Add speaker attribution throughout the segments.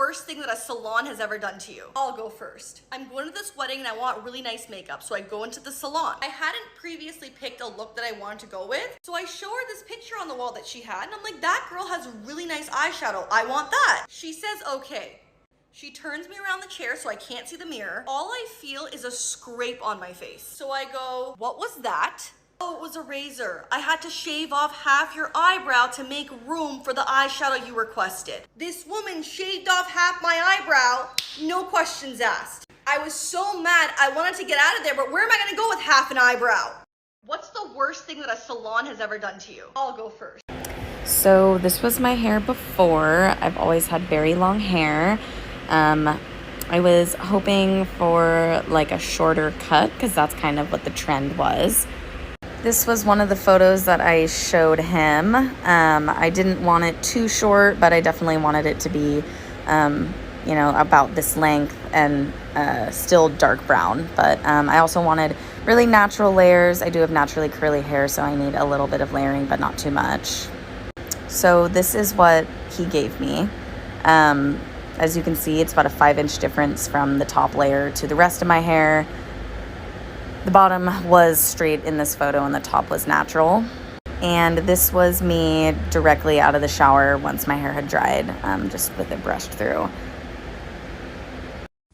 Speaker 1: worst thing that a salon has ever done to you? I'll go first. I'm going to this wedding and I want really nice makeup, so I go into the salon. I hadn't previously picked a look that I wanted to go with, so I show her this picture on the wall that she had, and I'm like, that girl has really nice eyeshadow. I want that. She says, okay. She turns me around the chair so I can't see the mirror. All I feel is a scrape on my face. So I go, what was that? Oh, it was a razor. I had to shave off half your eyebrow to make room for the eyeshadow you requested. This woman shaved off half my eyebrow, no questions asked. I was so mad, I wanted to get out of there, but where am I gonna go with half an eyebrow? What's the worst thing that a salon has ever done to you? I'll go first.
Speaker 2: So this was my hair before. I've always had very long hair. I was hoping for like a shorter cut because that's kind of what the trend was. This was one of the photos that I showed him. I didn't want it too short, but I definitely wanted it to be, about this length and still dark brown. But I also wanted really natural layers. I do have naturally curly hair, so I need a little bit of layering, but not too much. So this is what he gave me. As you can see, it's about a 5-inch difference from the top layer to the rest of my hair. The bottom was straight in this photo and the top was natural. And this was me directly out of the shower once my hair had dried, just with it brushed through.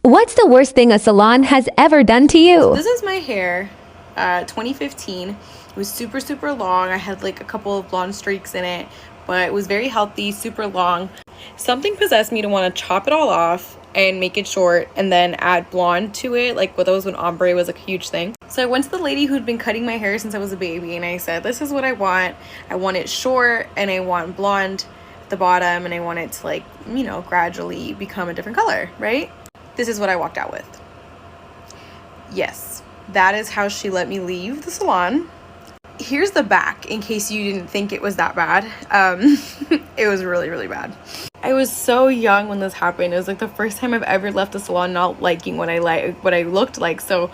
Speaker 3: What's the worst thing a salon has ever done to you?
Speaker 4: So this is my hair, 2015. It was super, super long. I had like a couple of blonde streaks in it, but it was very healthy, super long. Something possessed me to want to chop it all off and make it short and then add blonde to it, like what those when ombre was like a huge thing. So I went to the lady who'd been cutting my hair since I was a baby and I said, this is what I want. I want it short and I want blonde at the bottom and I want it to like, gradually become a different color, right? This is what I walked out with. Yes, that is how she let me leave the salon. Here's the back in case you didn't think it was that bad. It was really, really bad. I was so young when this happened. It was like the first time I've ever left the salon not liking what I looked like. So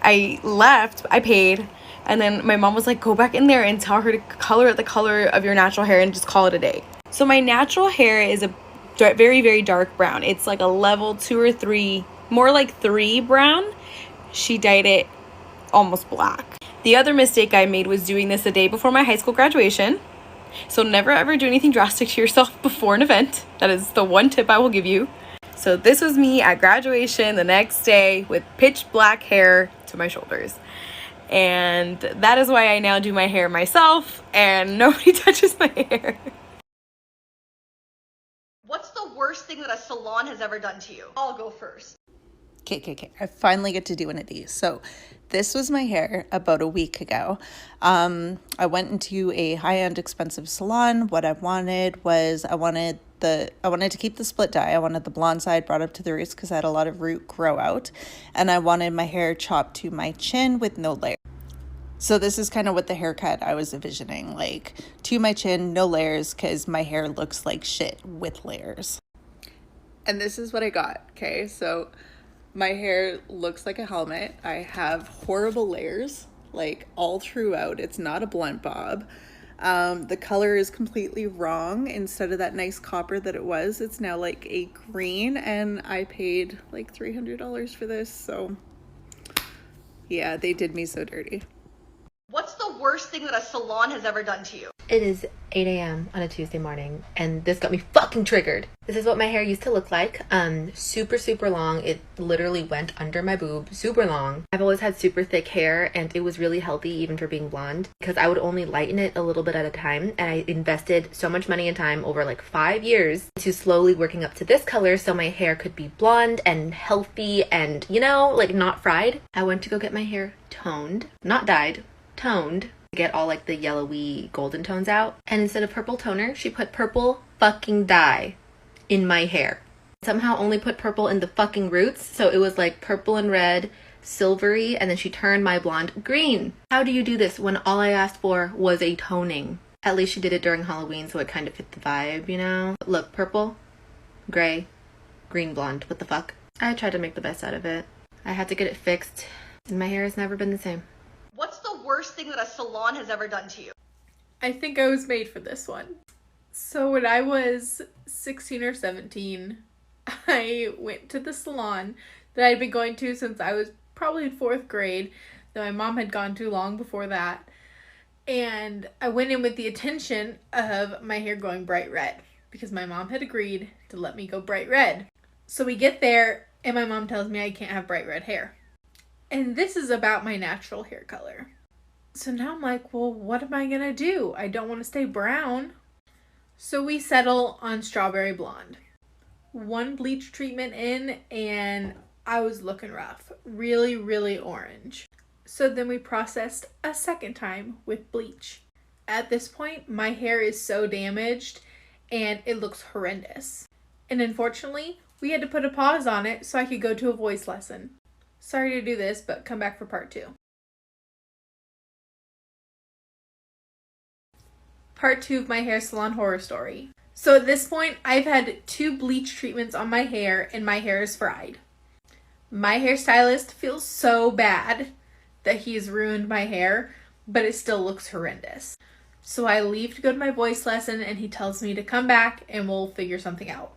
Speaker 4: I left, I paid, and then my mom was like, go back in there and tell her to color it the color of your natural hair and just call it a day. So my natural hair is a very, very dark brown. It's like a level 2 or 3, more like 3 brown. She dyed it almost black. The other mistake I made was doing this the day before my high school graduation. So never ever do anything drastic to yourself before an event. That is the one tip I will give you. So this was me at graduation the next day with pitch black hair to my shoulders. And that is why I now do my hair myself and nobody touches my hair.
Speaker 1: What's the worst thing that a salon has ever done to you? I'll go first.
Speaker 5: Okay. I finally get to do one of these. So this was my hair about a week ago. I went into a high-end expensive salon. What I wanted was I wanted to keep the split dye. I wanted the blonde side brought up to the roots because I had a lot of root grow out. And I wanted my hair chopped to my chin with no layer. So this is kind of what the haircut I was envisioning, like to my chin, no layers, because my hair looks like shit with layers. And this is what I got, okay? So my hair looks like a helmet. I have horrible layers, like all throughout. It's not a blunt bob. The color is completely wrong. Instead of that nice copper that it was, it's now like a green, and I paid like $300 for this. So yeah, they did me so dirty.
Speaker 1: What's the worst thing that a salon has ever done to you?
Speaker 6: It is 8 a.m. on a Tuesday morning, and this got me fucking triggered. This is what my hair used to look like. Super, super long. It literally went under my boob. Super long. I've always had super thick hair, and it was really healthy even for being blonde because I would only lighten it a little bit at a time, and I invested so much money and time over like 5 years to slowly working up to this color so my hair could be blonde and healthy and, like not fried. I went to go get my hair toned, not dyed, toned, to get all like the yellowy golden tones out. And instead of purple toner, she put purple fucking dye in my hair. Somehow only put purple in the fucking roots, so it was like purple and red, silvery, and then she turned my blonde green. How do you do this when all I asked for was a toning? At least she did it during Halloween, so it kind of fit the vibe, Look, purple, gray, green blonde. What the fuck? I tried to make the best out of it. I had to get it fixed, and my hair has never been the same.
Speaker 1: What's the worst thing that a salon has ever done to you?
Speaker 7: I think I was made for this one. So when I was 16 or 17, I went to the salon that I'd been going to since I was probably in 4th grade, though my mom had gone too long before that. And I went in with the intention of my hair going bright red because my mom had agreed to let me go bright red. So we get there and my mom tells me I can't have bright red hair. And this is about my natural hair color. So now I'm like, well, what am I gonna do? I don't want to stay brown. So we settle on strawberry blonde. 1 bleach treatment in and I was looking rough. Really, really orange. So then we processed a 2nd time with bleach. At this point, my hair is so damaged and it looks horrendous. And unfortunately, we had to put a pause on it so I could go to a voice lesson. Sorry to do this, but come back for part 2. Part 2 of my hair salon horror story. So at this point, I've had 2 bleach treatments on my hair and my hair is fried. My hairstylist feels so bad that he's ruined my hair, but it still looks horrendous. So I leave to go to my voice lesson and he tells me to come back and we'll figure something out.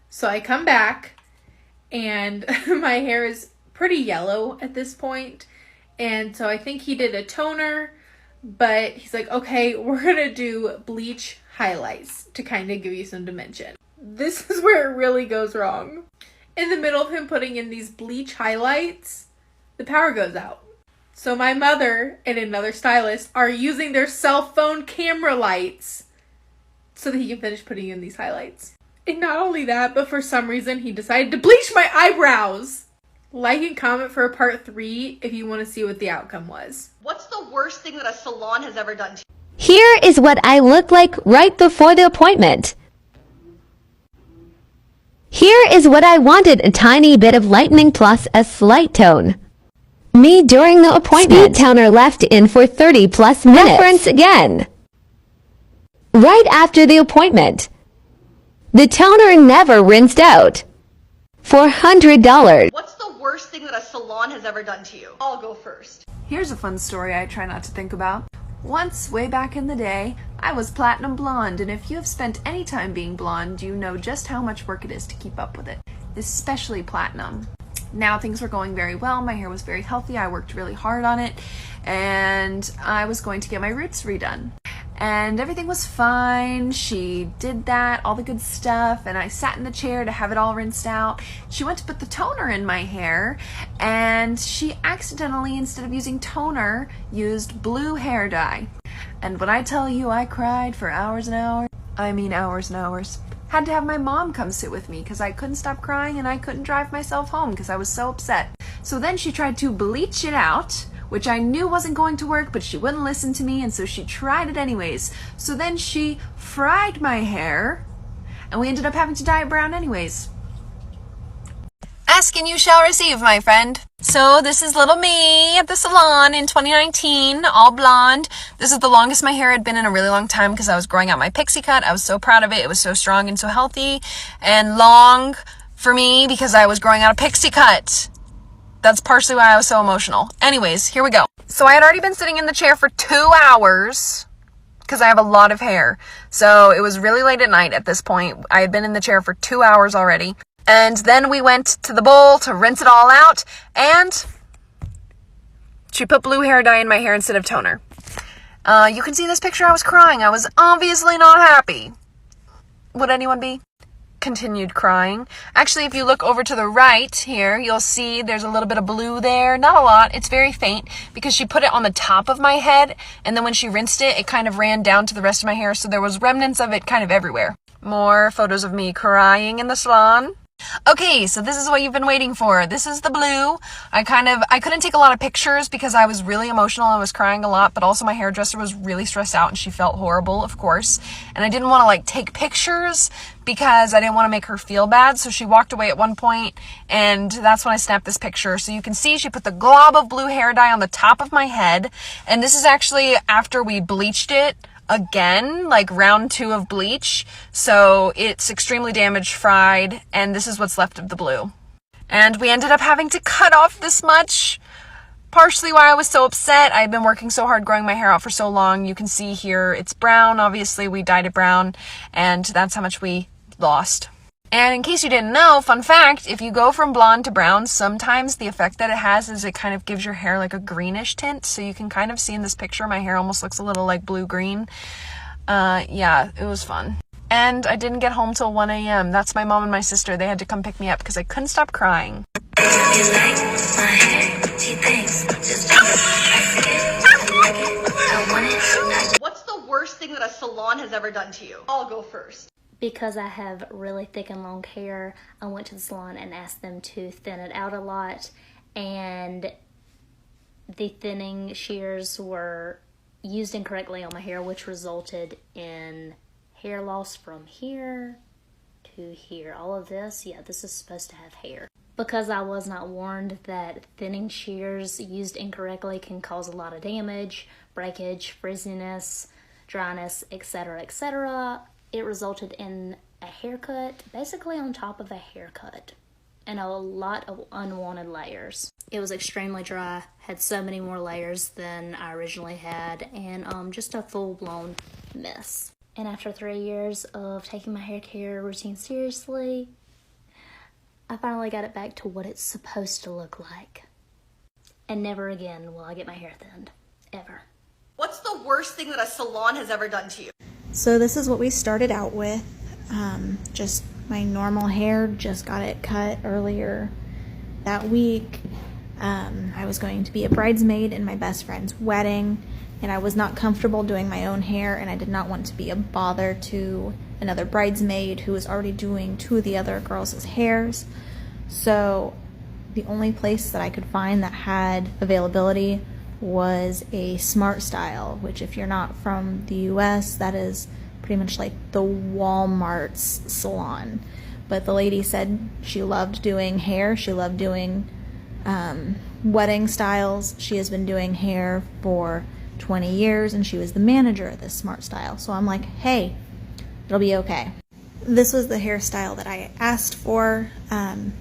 Speaker 7: So I come back and my hair is pretty yellow at this point. And so I think he did a toner, but he's like, okay, we're gonna do bleach highlights to kind of give you some dimension. This is where it really goes wrong. In the middle of him putting in these bleach highlights, the power goes out. So my mother and another stylist are using their cell phone camera lights so that he can finish putting in these highlights. And not only that, but for some reason he decided to bleach my eyebrows. Like and comment for part 3 if you want to see what the outcome was.
Speaker 1: What's the worst thing that a salon has ever done to you?
Speaker 3: Here is what I look like right before the appointment. Here is what I wanted, a tiny bit of lightening plus a slight tone. Me during the appointment. Speed counter left in for 30 plus minutes. Reference again. Right after the appointment. The toner never rinsed out. $400.
Speaker 1: What's the worst thing that a salon has ever done to you? I'll go first.
Speaker 8: Here's a fun story I try not to think about. Once, way back in the day, I was platinum blonde, and if you have spent any time being blonde, you know just how much work it is to keep up with it, especially platinum. Now things were going very well, my hair was very healthy, I worked really hard on it, and I was going to get my roots redone. And everything was fine, she did that, all the good stuff, and I sat in the chair to have it all rinsed out. She went to put the toner in my hair, and she accidentally, instead of using toner, used blue hair dye. And when I tell you I cried for hours and hours, I mean hours and hours. Had to have my mom come sit with me because I couldn't stop crying and I couldn't drive myself home because I was so upset. So then she tried to bleach it out, which I knew wasn't going to work, but she wouldn't listen to me, and so she tried it anyways. So then she fried my hair, and we ended up having to dye it brown anyways.
Speaker 2: Ask and you shall receive, my friend. So this is little me at the salon in 2019, all blonde. This is the longest my hair had been in a really long time because I was growing out my pixie cut. I was so proud of it. It was so strong and so healthy and long for me because I was growing out a pixie cut. That's partially why I was so emotional. Anyways, here we go. So I had already been sitting in the chair for 2 hours because I have a lot of hair. So it was really late at night at this point. I had been in the chair for 2 hours already. And then we went to the bowl to rinse it all out, and she put blue hair dye in my hair instead of toner. You can see in this picture I was crying. I was obviously not happy. Would anyone be? Continued crying. Actually, if you look over to the right here, you'll see there's a little bit of blue there. Not a lot. It's very faint because she put it on the top of my head, and then when she rinsed it, it kind of ran down to the rest of my hair, so there was remnants of it kind of everywhere. More photos of me crying in the salon. Okay, so this is what you've been waiting for. This is the blue. I couldn't take a lot of pictures because I was really emotional. I was crying a lot, but also my hairdresser was really stressed out and she felt horrible, of course. And I didn't want to take pictures because I didn't want to make her feel bad. So she walked away at one point, and that's when I snapped this picture. So you can see she put the glob of blue hair dye on the top of my head. And this is actually after we bleached it again, round 2 of bleach, so it's extremely damaged, fried, and this is what's left of the blue. And we ended up having to cut off this much, partially why I was so upset. I had been working so hard growing my hair out for so long. You can see here it's brown. Obviously we dyed it brown, and that's how much we lost.
Speaker 8: And in case you didn't know, fun fact, if you go from blonde to brown, sometimes the effect that it has is it kind of gives your hair like a greenish tint. So you can kind of see in this picture, my hair almost looks a little like blue-green. Yeah, it was fun. And I didn't get home till 1 a.m. That's my mom and my sister. They had to come pick me up because I couldn't stop crying.
Speaker 1: What's the worst thing that a salon has ever done to you? I'll go first.
Speaker 9: Because I have really thick and long hair, I went to the salon and asked them to thin it out a lot, and the thinning shears were used incorrectly on my hair, which resulted in hair loss from here to here. All of this, yeah, this is supposed to have hair. Because I was not warned that thinning shears used incorrectly can cause a lot of damage, breakage, frizziness, dryness, etc., etc., it resulted in a haircut, basically on top of a haircut, and a lot of unwanted layers. It was extremely dry, had so many more layers than I originally had, and just a full-blown mess. And after 3 years of taking my hair care routine seriously, I finally got it back to what it's supposed to look like. And never again will I get my hair thinned. Ever.
Speaker 1: What's the worst thing that a salon has ever done to you?
Speaker 10: So this is what we started out with. Just my normal hair, just got it cut earlier that week. I was going to be a bridesmaid in my best friend's wedding, and I was not comfortable doing my own hair, and I did not want to be a bother to another bridesmaid who was already doing 2 of the other girls' hairs. So the only place that I could find that had availability was a Smart Style, which if you're not from the US, that is pretty much like the Walmart's salon. But the lady said she loved doing hair, she loved doing wedding styles. She has been doing hair for 20 years, and she was the manager at this Smart Style. So I'm like, hey, it'll be okay. This was the hairstyle that I asked for.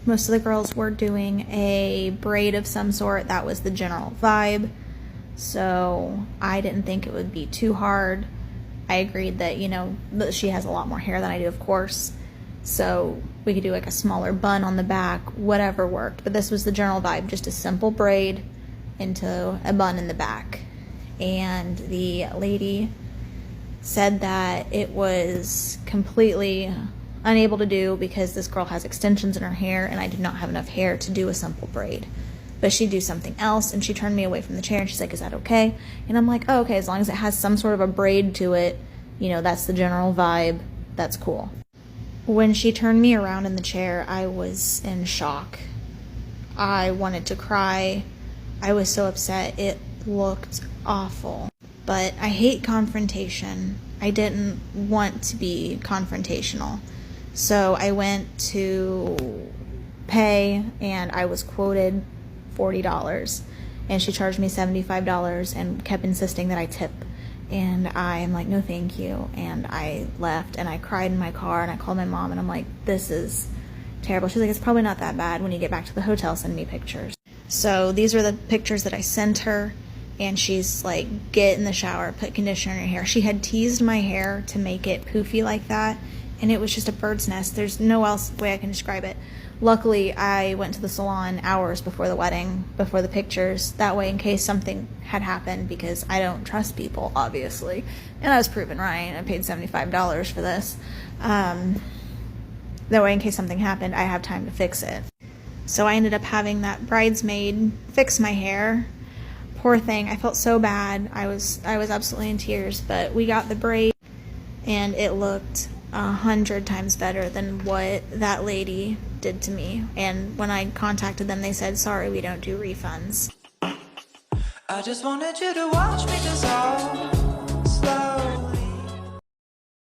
Speaker 10: Most of the girls were doing a braid of some sort. That was the general vibe. So I didn't think it would be too hard. I agreed that, you know, she has a lot more hair than I do, of course. So we could do like a smaller bun on the back, whatever worked. But this was the general vibe, just a simple braid into a bun in the back. And the lady said that it was completely unable to do because this girl has extensions in her hair and I did not have enough hair to do a simple braid. But she'd do something else, and she turned me away from the chair and she's like, is that okay? And I'm like, oh, okay, as long as it has some sort of a braid to it, you know, that's the general vibe, that's cool. When she turned me around in the chair, I was in shock. I wanted to cry. I was so upset. It looked awful. But I hate confrontation. I didn't want to be confrontational. So I went to pay, and I was quoted $40, and she charged me $75 and kept insisting that I tip. And I'm like, no thank you. And I left, and I cried in my car, and I called my mom, and I'm like, this is terrible. She's like, it's probably not that bad. When you get back to the hotel, send me pictures. So these are the pictures that I sent her, and she's like, get in the shower, put conditioner in your hair. She had teased my hair to make it poofy like that, and it was just a bird's nest. There's no else way I can describe it. Luckily, I went to the salon hours before the wedding, before the pictures, that way in case something had happened, because I don't trust people, obviously. And I was proven right. I paid $75 for this. That way in case something happened, I have time to fix it. So I ended up having that bridesmaid fix my hair. Poor thing, I felt so bad. I was absolutely in tears, but we got the braid, and it looked 100 times better than what that lady did to me. And when I contacted them, they said, sorry, we don't do refunds.
Speaker 11: I just wanted you to watch me dissolve.